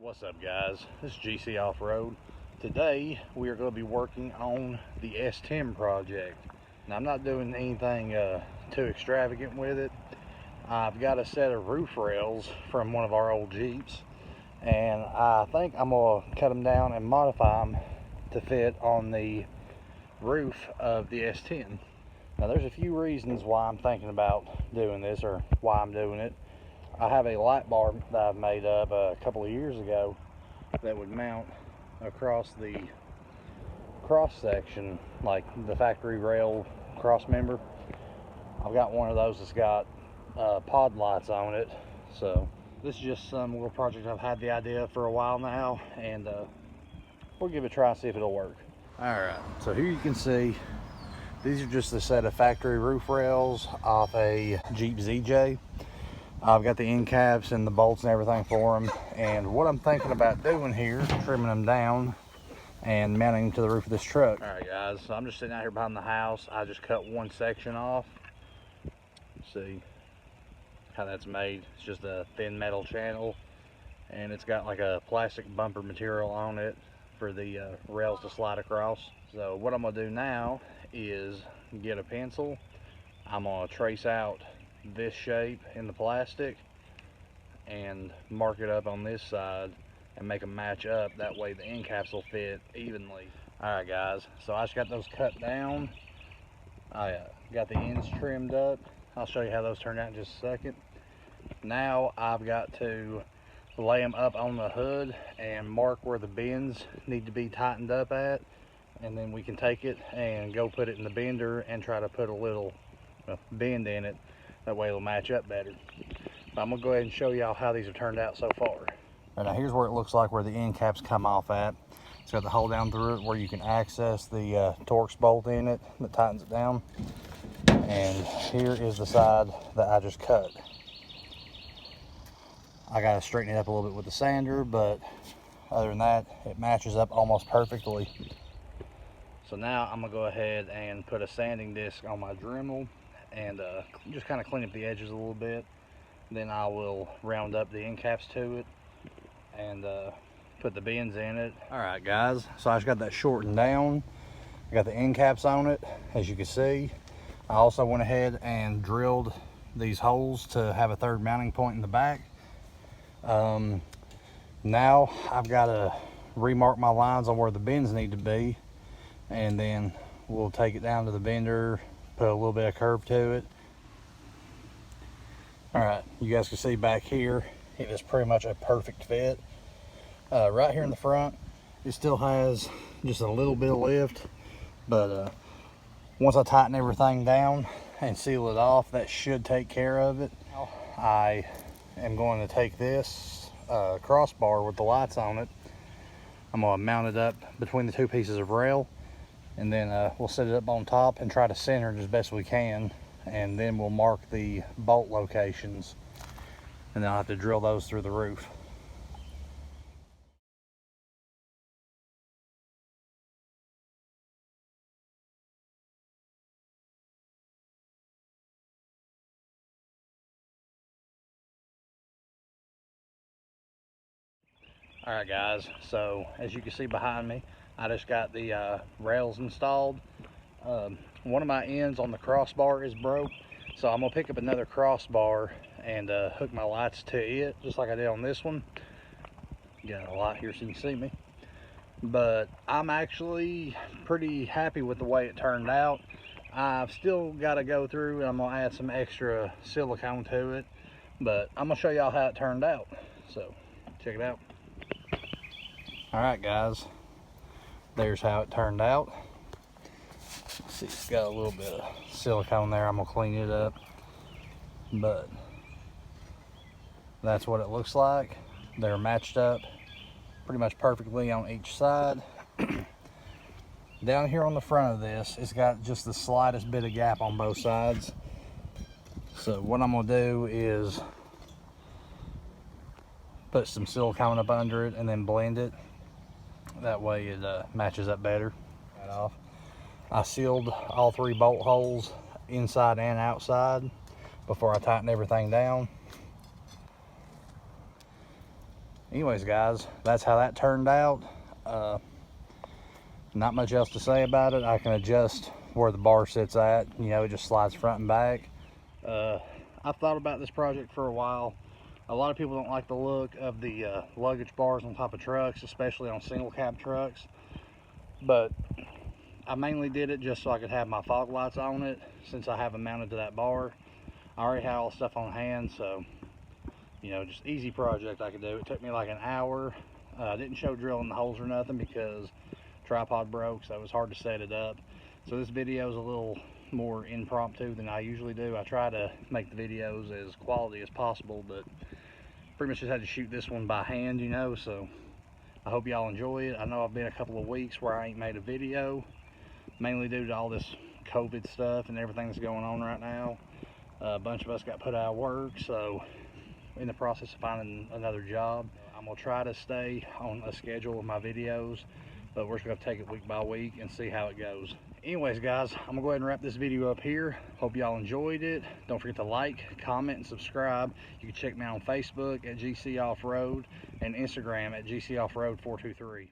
What's up, guys? This is GC Off-Road. Today we are going to be working on the S-10 project. Now, I'm not doing anything too extravagant with it. I've got a set of roof rails from one of our old Jeeps, and I think I'm going to cut them down and modify them to fit on the roof of the S-10. Now, there's a few reasons why I'm thinking about doing this, or why I'm doing it. I have a light bar that I've made up a couple of years ago that would mount across the cross section, like the factory rail cross member. I've got one of those that's got pod lights on it. So this is just some little project I've had the idea for a while now, and we'll give it a try and see if it'll work. Alright, so here you can see these are just a set of factory roof rails off a Jeep ZJ. I've got the end caps and the bolts and everything for them, and what I'm thinking about doing here is trimming them down and mounting them to the roof of this truck. Alright guys, so I'm just sitting out here behind the house. I just cut one section off. See how that's made. It's just a thin metal channel, and it's got like a plastic bumper material on it for the rails to slide across. So what I'm going to do now is get a pencil. I'm going to trace out this shape in the plastic and mark it up on this side and make them match up. That way the end caps will fit evenly. Alright guys, so I just got those cut down. I got the ends trimmed up. I'll show you how those turned out in just a second. Now I've got to lay them up on the hood and mark where the bends need to be tightened up at, and then we can take it and go put it in the bender and try to put a little bend in it. That way it'll match up better. I'm gonna go ahead and show y'all how these have turned out so far. Right, now here's where it looks like where the end caps come off at. It's got the hole down through it where you can access the Torx bolt in it that tightens it down. And here is the side that I just cut. I gotta straighten it up a little bit with the sander, but other than that, it matches up almost perfectly. So now I'm gonna go ahead and put a sanding disc on my Dremel and just kind of clean up the edges a little bit. Then I will round up the end caps to it and put the bends in it. Alright guys, so I just got that shortened down. I got the end caps on it, as you can see. I also went ahead and drilled these holes to have a third mounting point in the back. Now I've got to remark my lines on where the bends need to be, and then we'll take it down to the bender, put a little bit of curve to it. Alright, you guys can see back here, it is pretty much a perfect fit. Right here in the front, it still has just a little bit of lift, but once I tighten everything down and seal it off, that should take care of it. I am going to take this crossbar with the lights on it. I'm going to mount it up between the two pieces of rail, and then we'll set it up on top and try to center it as best we can, and then we'll mark the bolt locations, and then I'll have to drill those through the roof. Alright guys, so as you can see behind me, I just got the rails installed. One of my ends on the crossbar is broke, so I'm gonna pick up another crossbar and hook my lights to it, just like I did on this one. Got a light here so you can see me. But I'm actually pretty happy with the way it turned out. I've still got to go through and I'm gonna add some extra silicone to it, but I'm gonna show y'all how it turned out. So check it out. Alright guys, there's how it turned out. See, it's got a little bit of silicone there. I'm gonna clean it up, but that's what it looks like. They're matched up pretty much perfectly on each side. Down here on the front of this, it's got just the slightest bit of gap on both sides. So what I'm gonna do is put some silicone up under it and then blend it. That way it matches up better. Right off. I sealed all three bolt holes inside and outside before I tighten everything down. Anyways, guys, that's how that turned out. Not much else to say about it. I can adjust where the bar sits at. You know, it just slides front and back. I've thought about this project for a while. A lot of people don't like the look of the luggage bars on top of trucks, especially on single cab trucks. But I mainly did it just so I could have my fog lights on it, since I have them mounted to that bar. I already had all the stuff on hand, so, you know, just easy project I could do. It took me like an hour. I didn't show drilling the holes or nothing because tripod broke, so it was hard to set it up. So this video is a little more impromptu than I usually do. I try to make the videos as quality as possible, but pretty much just had to shoot this one by hand, you know. So I hope y'all enjoy it. I know I've been a couple of weeks where I ain't made a video, mainly due to all this COVID stuff and everything that's going on right now. A bunch of us got put out of work, so in the process of finding another job. I'm gonna try to stay on a schedule with my videos, but we're just gonna take it week by week and see how it goes. Anyways, guys, I'm gonna go ahead and wrap this video up here. Hope y'all enjoyed it. Don't forget to like, comment, and subscribe. You can check me out on Facebook at GC Off-Road and Instagram at GC Off-Road 423.